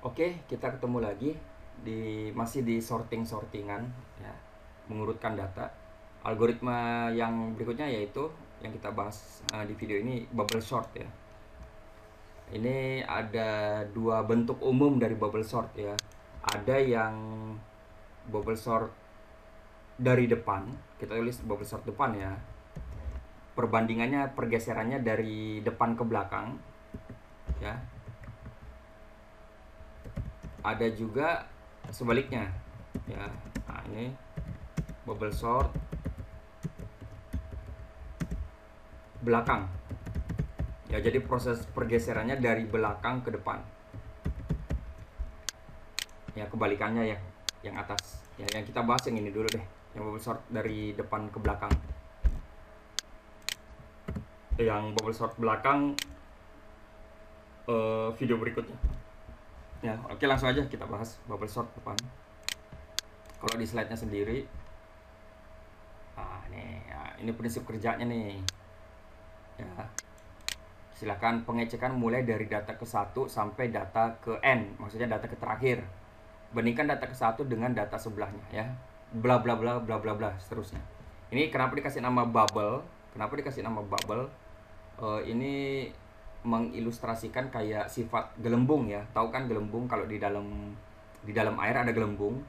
Oke, kita ketemu lagi masih di sortingan ya, mengurutkan data. Algoritma yang berikutnya yaitu yang kita bahas di video ini bubble sort ya. Ini ada dua bentuk umum dari bubble sort ya. Ada yang bubble sort dari depan, kita tulis bubble sort depan ya. Perbandingannya, pergeserannya dari depan ke belakang ya. Ada juga sebaliknya ya. Nah, ini bubble sort belakang ya, jadi proses pergeserannya dari belakang ke depan ya, kebalikannya ya, yang atas ya. Yang kita bahas yang ini dulu deh, yang bubble sort dari depan ke belakang. Yang bubble sort belakang video berikutnya ya. Oke, langsung aja kita bahas bubble sort depan. Kalau di slide-nya sendiri, ini prinsip kerjanya nih ya. Silakan pengecekan mulai dari data ke 1 sampai data ke n, maksudnya data ke terakhir. Bandingkan data ke 1 dengan data sebelahnya ya. Bla bla bla bla bla bla seterusnya. Ini kenapa dikasih nama bubble? Kenapa dikasih nama bubble? Ini mengilustrasikan kayak sifat gelembung ya. Tahu kan gelembung, kalau di dalam air ada gelembung.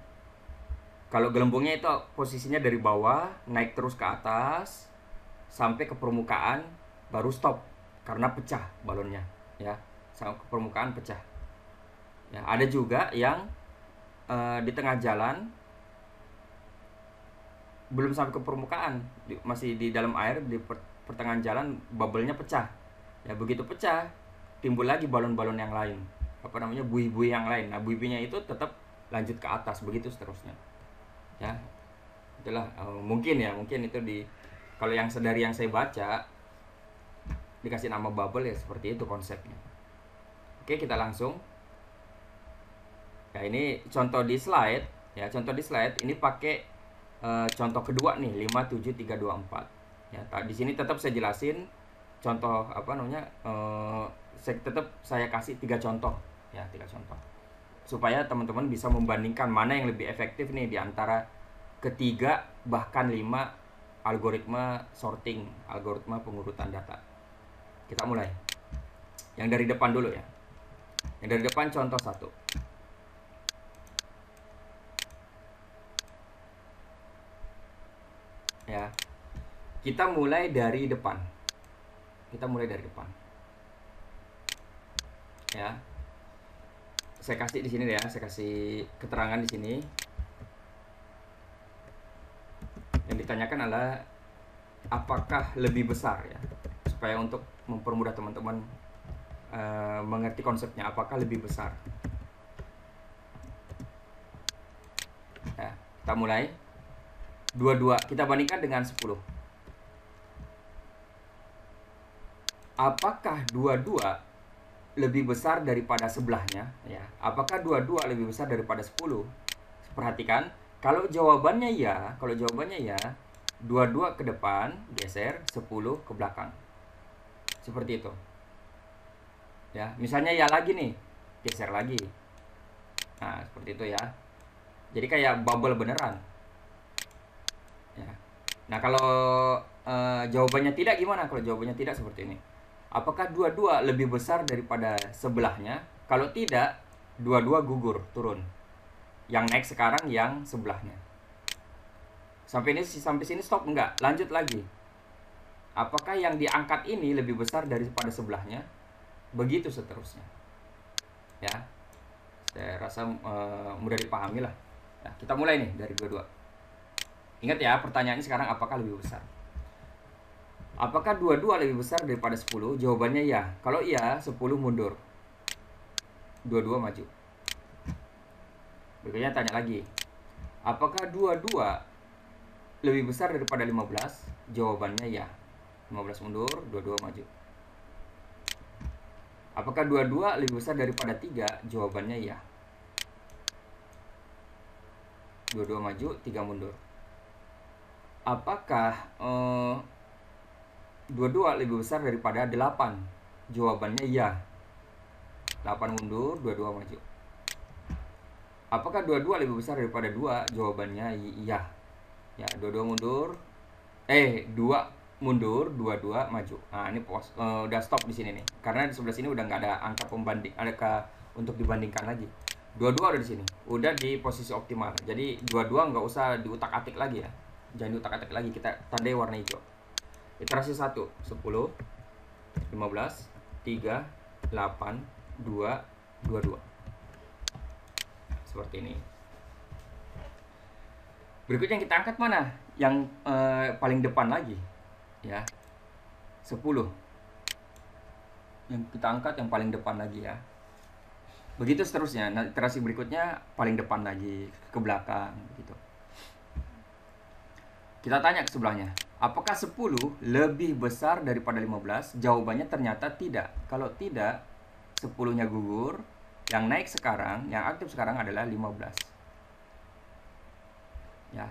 Kalau gelembungnya itu posisinya dari bawah naik terus ke atas sampai ke permukaan, baru stop karena pecah balonnya ya, sampai ke permukaan pecah ya. Ada juga yang di tengah jalan belum sampai ke permukaan, masih di dalam air, di pertengahan jalan bubble-nya pecah ya. Begitu pecah, timbul lagi balon-balon yang lain, apa namanya, buih-buih yang lain. Nah, buih-buihnya itu tetap lanjut ke atas, begitu seterusnya ya. Itulah mungkin itu kalau yang dari yang saya baca dikasih nama bubble ya, seperti itu konsepnya. Oke, kita langsung ya. Ini contoh di slide ya, ini pakai contoh kedua nih, 57324 ya. Di sini tetap saya jelasin contoh apa namanya, saya kasih 3 contoh ya, 3 contoh supaya teman-teman bisa membandingkan mana yang lebih efektif nih di antara ketiga bahkan 5 algoritma sorting, algoritma pengurutan data. Kita mulai yang dari depan dulu ya. Yang dari depan contoh 1 ya. Kita mulai dari depan. Ya. Saya kasih di sini ya, saya kasih keterangan di sini. Yang ditanyakan adalah apakah lebih besar ya, supaya untuk mempermudah teman-teman mengerti konsepnya, apakah lebih besar ya. Kita mulai 22, kita bandingkan dengan 10. Apakah 22 lebih besar daripada sebelahnya ya? Apakah 22 lebih besar daripada 10? Perhatikan, kalau jawabannya ya, 22 ke depan geser, 10 ke belakang. Seperti itu. Ya, misalnya ya lagi nih, geser lagi. Nah, seperti itu ya. Jadi kayak bubble beneran. Ya. Nah, kalau jawabannya tidak gimana? Kalau jawabannya tidak seperti ini. Apakah 22 lebih besar daripada sebelahnya? Kalau tidak, 22 gugur, turun. Yang naik sekarang yang sebelahnya. Sampai sini stop enggak? Lanjut lagi. Apakah yang diangkat ini lebih besar daripada sebelahnya? Begitu seterusnya. Ya. Saya rasa mudah dipahami lah. Ya, kita mulai nih dari 22. Ingat ya, pertanyaannya sekarang apakah lebih besar? Apakah 22 lebih besar daripada 10? Jawabannya ya. Kalau iya, 10 mundur. 22 maju. Berikutnya tanya lagi. Apakah 22 lebih besar daripada 15? Jawabannya ya. 15 mundur, 22 maju. Apakah 22 lebih besar daripada 3? Jawabannya ya. 22 maju, 3 mundur. Apakah 22 lebih besar daripada 8? Jawabannya ya. 8 mundur, 22 maju. Apakah dua-dua lebih besar daripada 2? Jawabannya iya. Ya, dua-dua mundur. 2 mundur, dua-dua maju. Nah, ini udah stop di sini nih. Karena di sebelah sini udah nggak ada angka pembanding, ada untuk dibandingkan lagi. Dua-dua udah di sini. Udah di posisi optimal. Jadi dua-dua nggak usah diutak-atik lagi ya. Jangan diutak-atik lagi, kita tandai warna hijau. Iterasi 1, 10, 15, 3, 8, 2, 22. Seperti ini. Berikutnya kita angkat mana? Yang paling depan lagi. Ya. 10. Yang kita angkat yang paling depan lagi ya. Begitu seterusnya. Nah, iterasi berikutnya paling depan lagi, ke belakang gitu. Kita tanya ke sebelahnya, apakah 10 lebih besar daripada 15? Jawabannya ternyata tidak. Kalau tidak, 10-nya gugur. Yang naik sekarang, yang aktif sekarang adalah 15. Ya.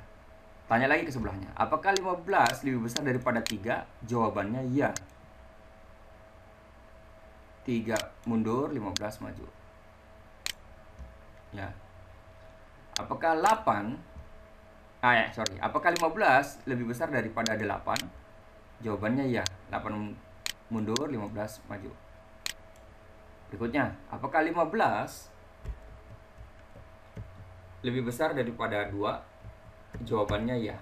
Tanya lagi ke sebelahnya, apakah 15 lebih besar daripada 3? Jawabannya iya. 3 mundur, 15 maju. Ya. Apakah 8 apakah 15 lebih besar daripada 8? Jawabannya iya. 8 mundur, 15 maju. Berikutnya, apakah 15 lebih besar daripada 2? Jawabannya iya.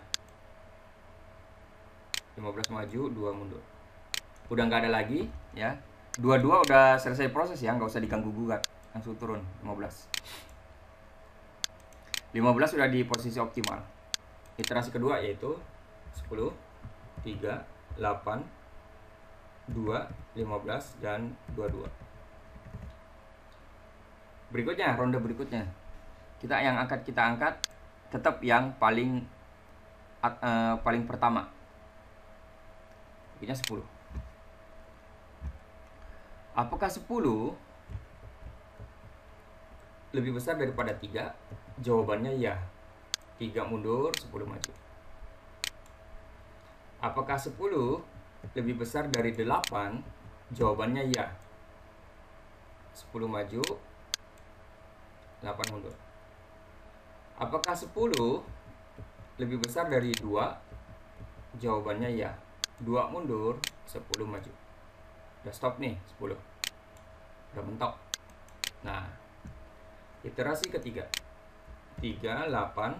15 maju, 2 mundur. Udah nggak ada lagi ya. Dua-dua udah selesai proses ya, nggak usah diganggu gugat. Langsung turun 15. 15 sudah di posisi optimal. Iterasi kedua yaitu 10, 3, 8, 2, 15, dan 22. Berikutnya, ronde berikutnya. Kita angkat tetap yang paling pertama. Berikutnya 10. Apakah 10 lebih besar daripada 3? Jawabannya iya. 3 mundur, 10 maju. Apakah 10 lebih besar dari 8? Jawabannya iya. 10 maju, 8 mundur. Apakah 10 lebih besar dari 2? Jawabannya iya. 2 mundur, 10 maju. Udah stop nih, 10. Udah mentok. Nah, iterasi ketiga. 3, 8,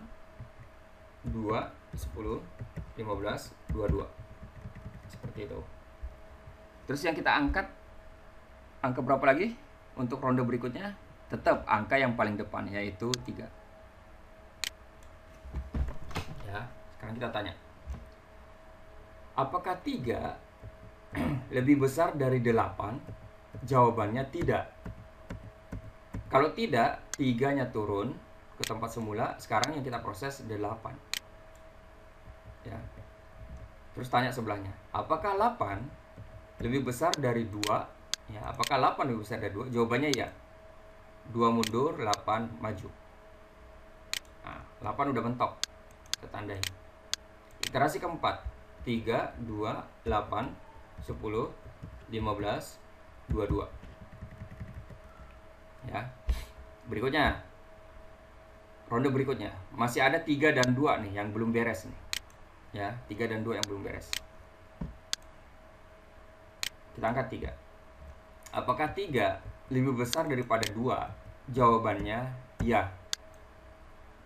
2, 10, 15, 22. Seperti itu. Terus yang kita angkat, angka berapa lagi untuk ronde berikutnya? Tetap angka yang paling depan, yaitu 3. Ya, sekarang kita tanya, apakah 3 lebih besar dari 8? Jawabannya tidak. Kalau tidak, 3-nya turun ke tempat semula. Sekarang yang kita proses 8. Ya. Terus tanya sebelahnya, apakah 8 lebih besar dari 2? Ya, apakah 8 lebih besar dari 2? Jawabannya iya. 2 mundur, 8 maju. Nah, 8 udah mentok. Kita tandai. Iterasi keempat. 3, 2, 8, 10, 15, 22. Ya. Berikutnya. Ronde berikutnya. Masih ada 3 dan 2 nih yang belum beres nih. Ya, 3 dan 2 yang belum beres. Kita angkat 3. Apakah 3 lebih besar daripada 2? Jawabannya iya.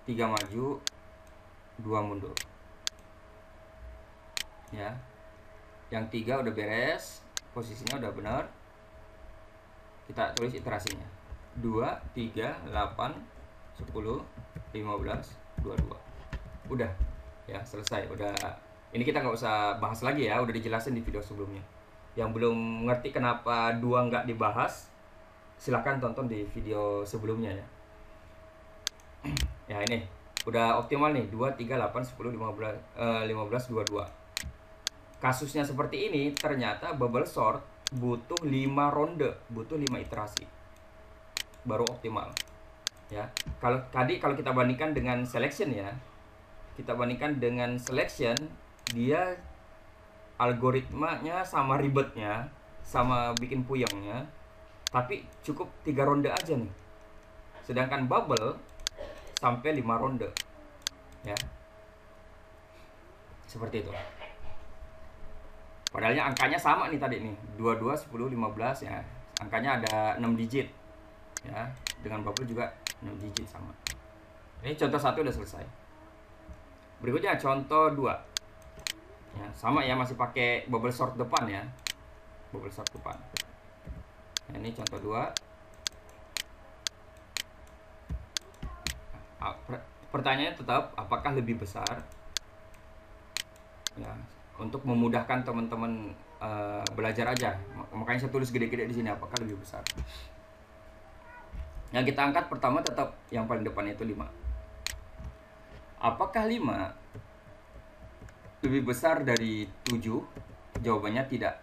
3 maju, 2 mundur. Ya. Yang 3 udah beres, posisinya udah benar. Kita tulis iterasinya. 2, 3, 8, 10, 15, 22. Udah. Ya, selesai. Udah. Ini kita nggak usah bahas lagi ya, udah dijelasin di video sebelumnya. Yang belum ngerti kenapa 2 nggak dibahas, silahkan tonton di video sebelumnya ya. Ya, ini udah optimal nih. 2, 3, 8, 10, 15, 22. Kasusnya seperti ini, ternyata bubble sort butuh 5 ronde, butuh 5 iterasi baru optimal. Ya. Kalau kita bandingkan dengan selection ya. Kita bandingkan dengan selection, dia algoritmanya sama ribetnya, sama bikin puyengnya, tapi cukup 3 ronde aja nih. Sedangkan bubble sampai 5 ronde. Ya. Seperti itu. Padahalnya angkanya sama nih tadi nih, 22, 10, 15 ya. Angkanya ada 6 digit. Ya, dengan bubble juga 6 digit sama. Ini contoh 1 udah selesai. Berikutnya contoh 2. Ya, sama ya, masih pakai bubble sort depan ya. Bubble sort depan. Nah, ini contoh 2. Pertanyaannya tetap apakah lebih besar? Ya, untuk memudahkan teman-teman belajar aja. Makanya saya tulis gede-gede di sini, apakah lebih besar. Yang kita angkat pertama tetap yang paling depan itu 5. Apakah 5 lebih besar dari 7? Jawabannya tidak.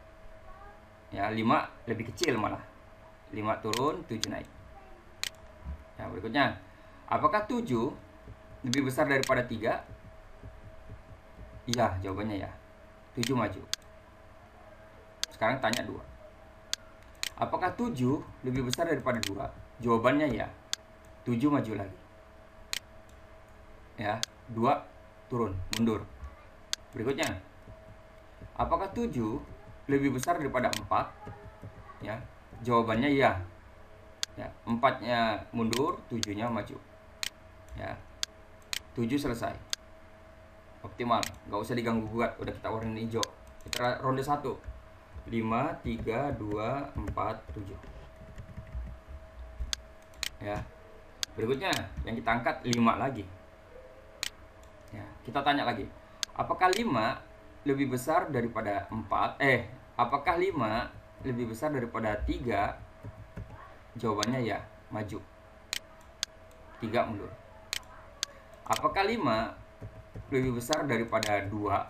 Ya, 5 lebih kecil malah. 5 turun, 7 naik. Ya, berikutnya. Apakah 7 lebih besar daripada 3? Iya, jawabannya ya. 7 maju. Sekarang tanya 2. Apakah 7 lebih besar daripada 2? Jawabannya ya. 7 maju lagi. Ya, 2 turun, mundur. Berikutnya. Apakah 7 lebih besar daripada 4? Ya, jawabannya ya. Ya, 4-nya mundur, 7-nya maju. Ya. 7 selesai. Optimal, nggak usah diganggu gugat, udah kita warnain hijau. Kita ronde 1. 5, 3, 2, 4, 7. Ya. Berikutnya yang kita angkat 5 lagi. Ya, kita tanya lagi. Apakah 5 lebih besar daripada 4? Apakah 5 lebih besar daripada 3? Jawabannya ya, maju. 3 mundur. Apakah 5 lebih besar daripada 2?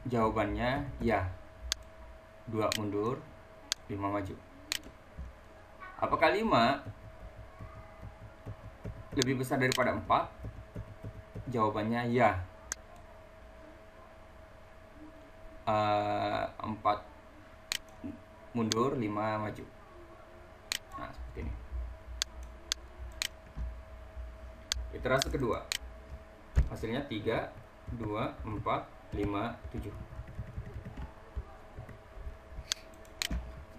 Jawabannya ya. 2 mundur, 5 maju. Apakah 5 lebih besar daripada 4? Jawabannya ya. 4 mundur, 5 maju. Nah, seperti ini. Iterasi kedua. Hasilnya 3, 2, 4, 5, 7.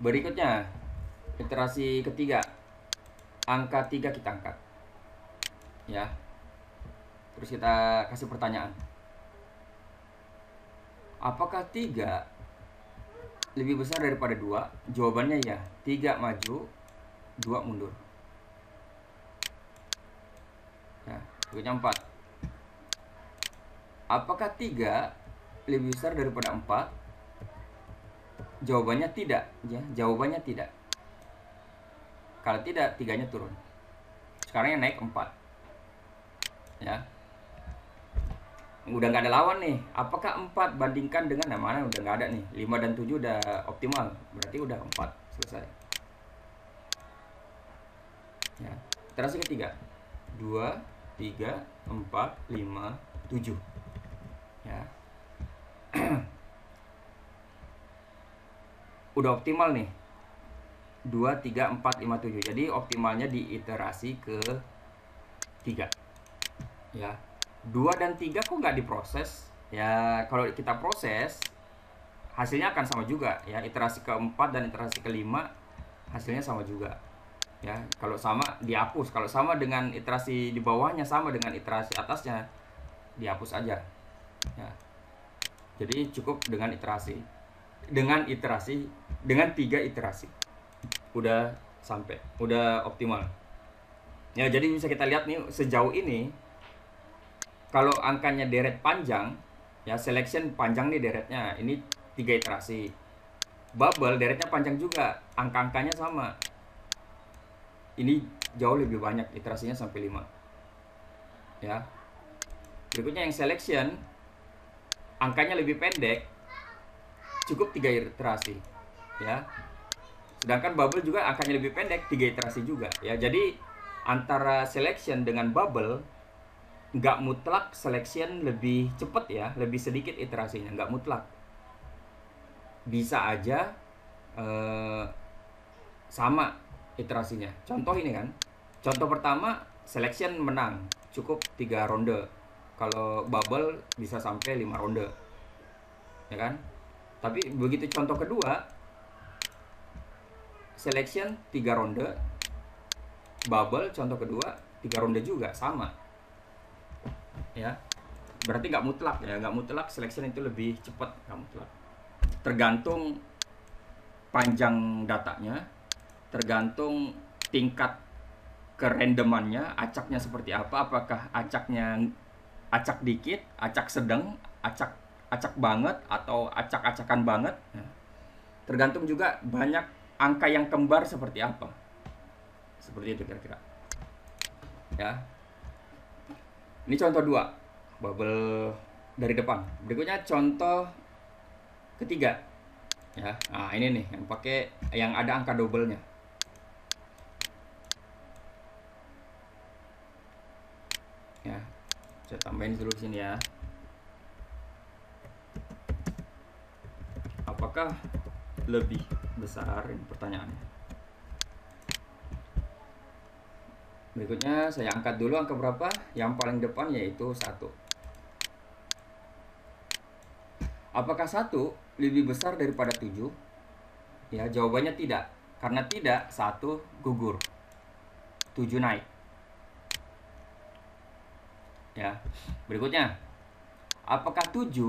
Berikutnya, iterasi ketiga. Angka 3 kita angkat. Ya. Terus kita kasih pertanyaan. Apakah 3 lebih besar daripada 2? Jawabannya ya. 3 maju, 2 mundur. Ya, berikutnya 4. Apakah 3 lebih besar daripada 4? Jawabannya tidak, ya. Jawabannya tidak. Kalau tidak, 3-nya turun. Sekarang yang naik 4. Ya. Udah nggak ada lawan nih. Apakah 4 bandingkan dengan mana? Udah nggak ada nih. 5 dan 7 udah optimal. Berarti udah 4. Selesai. Ya. Iterasi ketiga. 2, 3, 4, 5, 7. Ya. Udah optimal nih. 2, 3, 4, 5, 7. Jadi optimalnya di iterasi ke 3. Ya. 2 dan 3 kok nggak diproses? Ya, kalau kita proses hasilnya akan sama juga ya. Iterasi ke-4 dan iterasi ke-5 hasilnya sama juga. Ya, kalau sama dihapus. Kalau sama dengan iterasi di bawahnya sama dengan iterasi atasnya, dihapus aja. Ya. Jadi cukup dengan iterasi. Dengan 3 iterasi. Udah sampai, udah optimal. Ya, jadi bisa kita lihat nih sejauh ini kalau angkanya deret panjang, ya selection panjang nih deretnya. Ini 3 iterasi. Bubble deretnya panjang juga, angka-angkanya sama. Ini jauh lebih banyak, iterasinya sampai 5. Ya. Berikutnya yang selection, angkanya lebih pendek, cukup 3 iterasi. Ya. Sedangkan bubble juga angkanya lebih pendek, 3 iterasi juga. Ya. Jadi antara selection dengan bubble nggak mutlak selection lebih cepat ya, lebih sedikit iterasinya, nggak mutlak. Bisa aja sama iterasinya. Contoh ini kan. Contoh pertama selection menang cukup 3 ronde. Kalau bubble bisa sampai 5 ronde. Ya kan? Tapi begitu contoh kedua, selection 3 ronde, bubble contoh kedua 3 ronde juga sama. Ya. Berarti nggak mutlak ya, nggak mutlak selection itu lebih cepat, nggak mutlak. Tergantung panjang datanya, tergantung tingkat kerandomannya, acaknya seperti apa, apakah acaknya acak dikit, acak sedang, acak banget, atau acak-acakan banget. Nah, tergantung juga banyak angka yang kembar seperti apa. Seperti itu kira-kira. Ya. Ini contoh 2, bubble dari depan. Berikutnya contoh ketiga. Ya. Nah, ini nih yang pakai yang ada angka double-nya. Ya. Saya tambahin dulu sini ya. Apakah lebih besar, ini pertanyaannya. Berikutnya saya angkat dulu angka berapa. Yang paling depan yaitu 1. Apakah 1 lebih besar daripada 7? Ya, jawabannya tidak. Karena tidak, 1 gugur, 7 naik. Ya. Berikutnya, apakah 7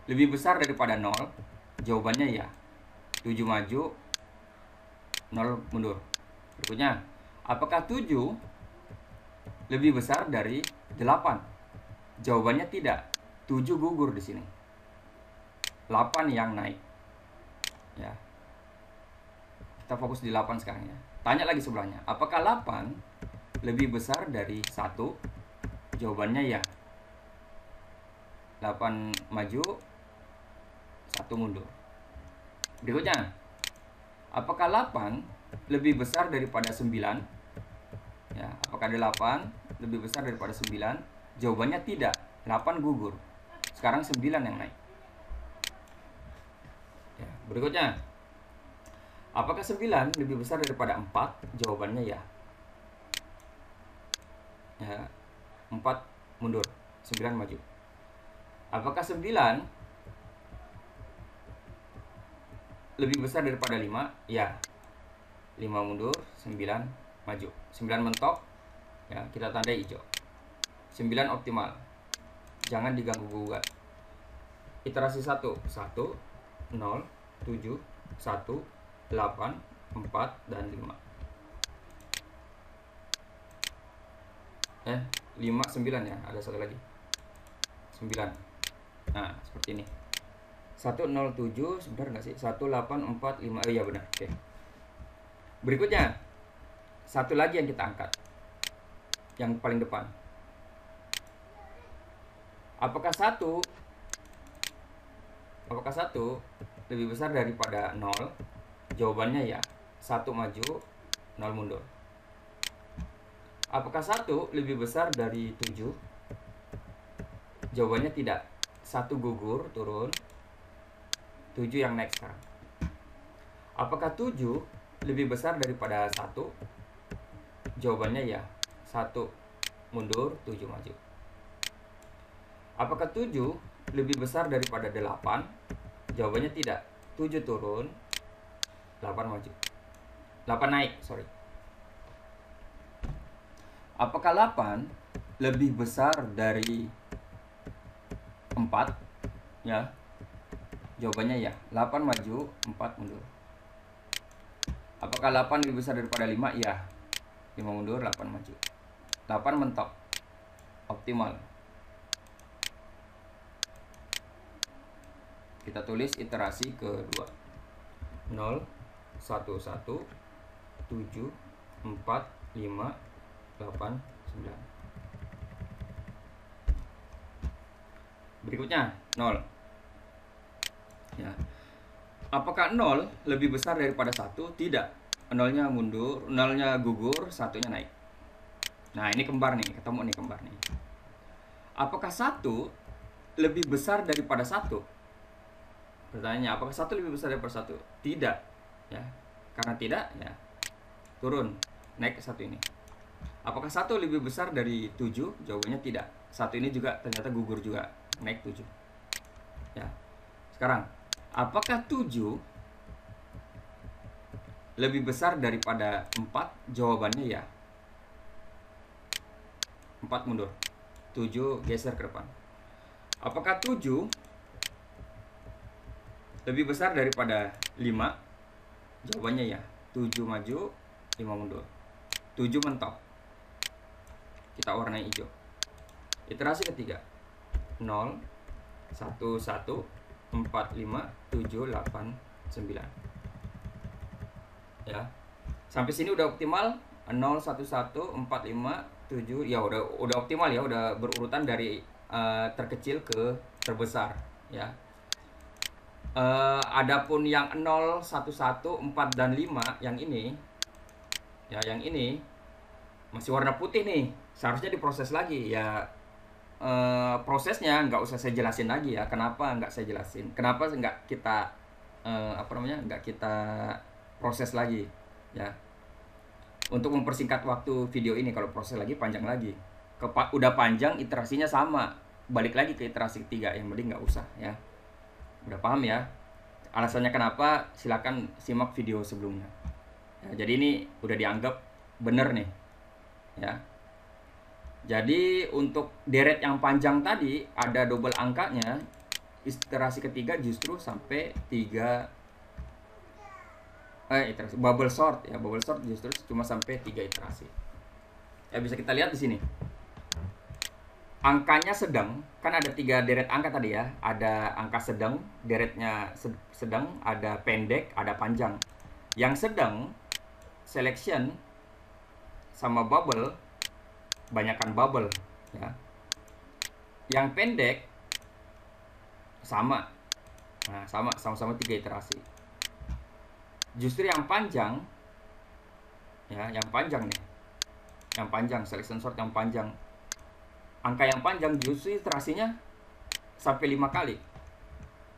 lebih besar daripada 0? Jawabannya ya. 7 maju, 0 mundur. Berikutnya, apakah 7 lebih besar dari 8? Jawabannya tidak. 7 gugur di sini. 8 yang naik. Ya. Kita fokus di 8 sekarang ya. Tanya lagi sebelahnya. Apakah 8 lebih besar dari 1? Jawabannya ya. 8 maju, 1 mundur. Berikutnya. Apakah 8 lebih besar daripada 9? Ya, apakah 8 lebih besar daripada 9? Jawabannya tidak. 8 gugur. Sekarang 9 yang naik. Ya, berikutnya. Apakah 9 lebih besar daripada 4? Jawabannya ya. Ya, 4 mundur, 9 maju. Apakah 9 lebih besar daripada 5? Ya. 5 mundur, 9 maju. 9 mentok. Ya, kita tandai hijau. 9 optimal. Jangan diganggu gugat. Iterasi 1, 1, 0, 7, 1, 8, 4, dan 5. 5, 9 ya, ada satu lagi. 9. Nah, seperti ini. 107 sebentar nggak sih? 1845. Oh iya benar. Oke. Berikutnya, satu lagi yang kita angkat. Yang paling depan. Apakah 1 lebih besar daripada 0? Jawabannya ya. 1 maju, 0 mundur. Apakah 1 lebih besar dari 7? Jawabannya tidak. 1 gugur, turun. 7 yang naik sekarang. Apakah 7 lebih besar daripada 1? Jawabannya ya. 1 mundur, 7 maju. Apakah 7 lebih besar daripada 8? Jawabannya tidak. 7 turun, 8 maju. 8 naik, sorry. Apakah 8 lebih besar dari 4? Ya. Jawabannya ya. 8 maju, 4 mundur. Apakah 8 lebih besar daripada 5? Ya. 5 mundur, 8 maju. 8 mentok. Optimal. Kita tulis iterasi kedua. 0, 1, 1, 7, 4, 5, 8, 9. Berikutnya 0. Ya. Apakah 0 lebih besar daripada 1? Tidak. 0-nya mundur, 0-nya gugur, 1-nya naik. Nah, ini kembar nih, ketemu nih kembar nih. Apakah 1 lebih besar daripada 1? Pertanyaannya, apakah 1 lebih besar daripada 1? Tidak. Ya. Karena tidak, ya turun, naik ke 1 ini. Apakah 1 lebih besar dari 7? Jawabannya tidak. 1 ini juga ternyata gugur juga, naik 7. Ya. Sekarang, apakah 7 lebih besar daripada 4? Jawabannya ya. 4 mundur. 7 geser ke depan. Apakah 7 lebih besar daripada 5? Jawabannya ya. 7 maju, 5 mundur. 7 mentok. Kita warnai hijau. Iterasi ketiga. 0, 1, 1, 4, 5, 7, 8, 9. Ya. Sampai sini udah optimal. 0, 1, 1, 4, 5, 7. Ya udah optimal ya, udah berurutan dari terkecil ke terbesar, ya. Adapun yang 0, 1, 1, 4 dan 5 yang ini, ya, yang ini masih warna putih nih, seharusnya diproses lagi ya. Prosesnya nggak usah saya jelasin lagi ya. Kenapa nggak saya jelasin? Kenapa nggak kita nggak kita proses lagi ya, untuk mempersingkat waktu video ini. Kalau proses lagi panjang lagi, udah panjang, iterasinya sama, balik lagi ke iterasi ketiga, yang mending nggak usah ya. Udah paham ya alasannya kenapa? Silakan simak video sebelumnya ya. Jadi ini udah dianggap bener nih ya. Jadi untuk deret yang panjang tadi ada double angkanya, iterasi ketiga justru sampai 3 iterasi. Bubble sort ya, bubble sort justru cuma sampai 3 iterasi. Ya, bisa kita lihat di sini. Angkanya sedang, kan ada 3 deret angka tadi ya. Ada angka sedang, deretnya sedang, ada pendek, ada panjang. Yang sedang selection sama bubble, banyakkan bubble ya. Yang pendek sama. Nah, sama-sama 3 iterasi. Justru yang panjang ya, yang panjang nih. Yang panjang, selection sort yang panjang. Angka yang panjang justru iterasinya sampai 5 kali.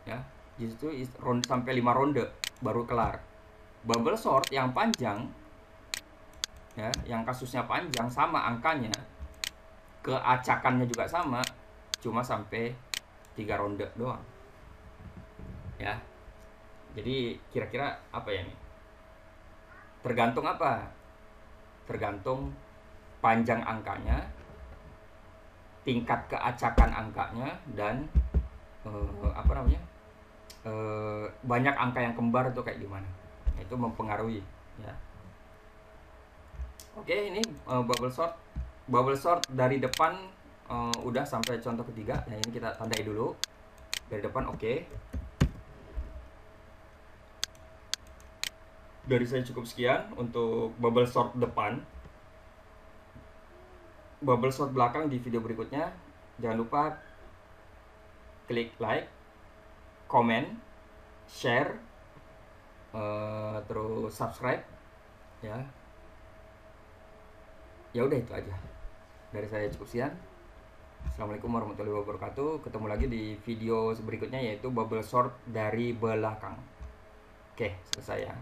Ya, justru sampai 5 ronde baru kelar. Bubble sort yang panjang ya, yang kasusnya panjang sama angkanya, keacakannya juga sama, cuma sampai 3 ronde doang ya. Jadi kira-kira apa ya nih? Tergantung apa? Tergantung panjang angkanya, tingkat keacakan angkanya, dan banyak angka yang kembar itu kayak gimana. Itu mempengaruhi ya. Oke, ini bubble sort. Bubble sort dari depan udah sampai contoh ketiga. Nah, ini kita tandai dulu. Dari depan oke. Dari saya cukup sekian untuk bubble sort depan. Bubble sort belakang di video berikutnya. Jangan lupa klik like, comment, share, terus subscribe ya. Ya udah, itu aja dari saya, cukup sekian. Assalamualaikum warahmatullahi wabarakatuh. Ketemu lagi di video berikutnya, yaitu bubble sort dari belakang. Oke, selesai ya.